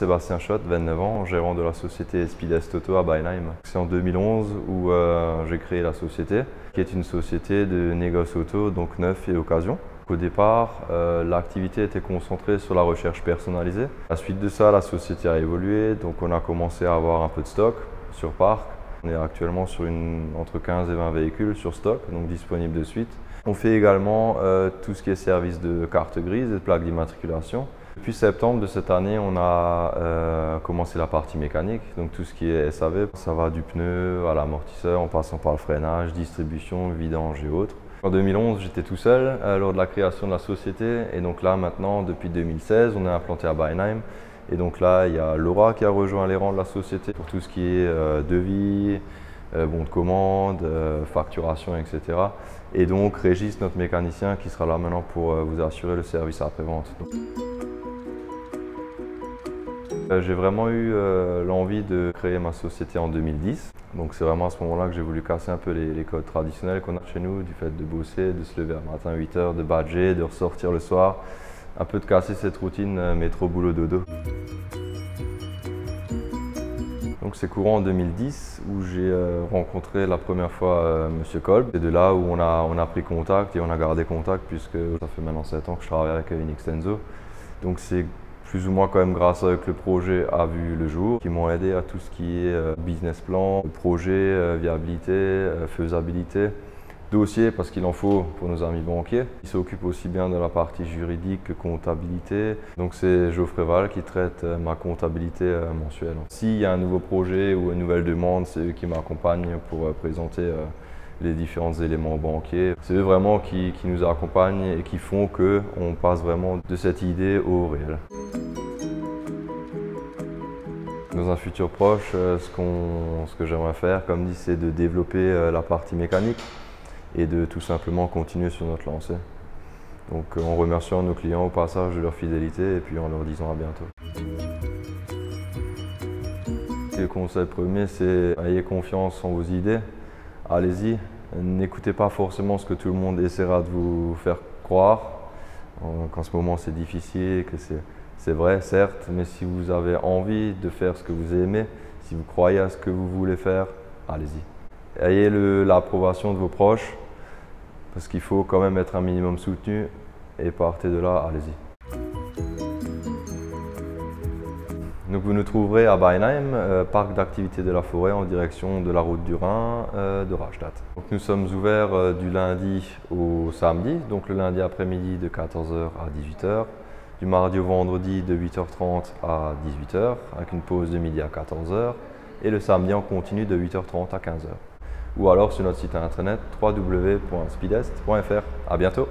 Sébastien Schott, 29 ans, gérant de la société Speedest Auto à Beinheim. C'est en 2011 où j'ai créé la société, qui est une société de négoce auto, donc neuf et occasion. Au départ, l'activité était concentrée sur la recherche personnalisée. À la suite de ça, la société a évolué, donc on a commencé à avoir un peu de stock sur parc. On est actuellement sur entre 15 et 20 véhicules sur stock, donc disponibles de suite. On fait également tout ce qui est service de carte grise et de plaque d'immatriculation. Depuis septembre de cette année, on a commencé la partie mécanique, donc tout ce qui est SAV. Ça va du pneu à l'amortisseur en passant par le freinage, distribution, vidange et autres. En 2011, j'étais tout seul lors de la création de la société et donc là maintenant, depuis 2016, on est implanté à Beinheim. Et donc là, il y a Laura qui a rejoint les rangs de la société pour tout ce qui est devis, bon de commande, facturation, etc. Et donc Régis, notre mécanicien, qui sera là maintenant pour vous assurer le service après-vente. J'ai vraiment eu l'envie de créer ma société en 2010. Donc c'est vraiment à ce moment-là que j'ai voulu casser un peu les codes traditionnels qu'on a chez nous, du fait de bosser, de se lever le matin à 8 h, de badger, de ressortir le soir. Un peu de casser cette routine métro boulot dodo. Donc c'est courant en 2010 où j'ai rencontré la première fois Monsieur Kolb. C'est de là où on a pris contact et on a gardé contact puisque ça fait maintenant 7 ans que je travaille avec Inextenso. Donc c'est plus ou moins quand même grâce à que le projet a vu le jour, qui m'ont aidé à tout ce qui est business plan, projet, viabilité, faisabilité. Dossier parce qu'il en faut pour nos amis banquiers. Il s'occupe aussi bien de la partie juridique que comptabilité. Donc c'est Geoffrey Val qui traite ma comptabilité mensuelle. S'il y a un nouveau projet ou une nouvelle demande, c'est eux qui m'accompagnent pour présenter les différents éléments banquiers. C'est eux vraiment qui nous accompagnent et qui font qu'on passe vraiment de cette idée au réel. Dans un futur proche, ce que j'aimerais faire, comme dit, c'est de développer la partie mécanique et de tout simplement continuer sur notre lancée. Donc en remerciant nos clients au passage de leur fidélité et puis en leur disant à bientôt. Le conseil premier, c'est ayez confiance en vos idées, allez-y, n'écoutez pas forcément ce que tout le monde essaiera de vous faire croire, qu'en ce moment c'est difficile, que c'est vrai certes, mais si vous avez envie de faire ce que vous aimez, si vous croyez à ce que vous voulez faire, allez-y. Ayez l'approbation de vos proches, parce qu'il faut quand même être un minimum soutenu et partez de là, allez-y. Donc vous nous trouverez à Beinheim, parc d'activités de la forêt en direction de la route du Rhin de Rastatt. Donc nous sommes ouverts du lundi au samedi, donc le lundi après-midi de 14 h à 18 h, du mardi au vendredi de 8 h 30 à 18 h avec une pause de midi à 14 h et le samedi en continu de 8 h 30 à 15 h. Ou alors sur notre site internet www.speedest.fr. À bientôt!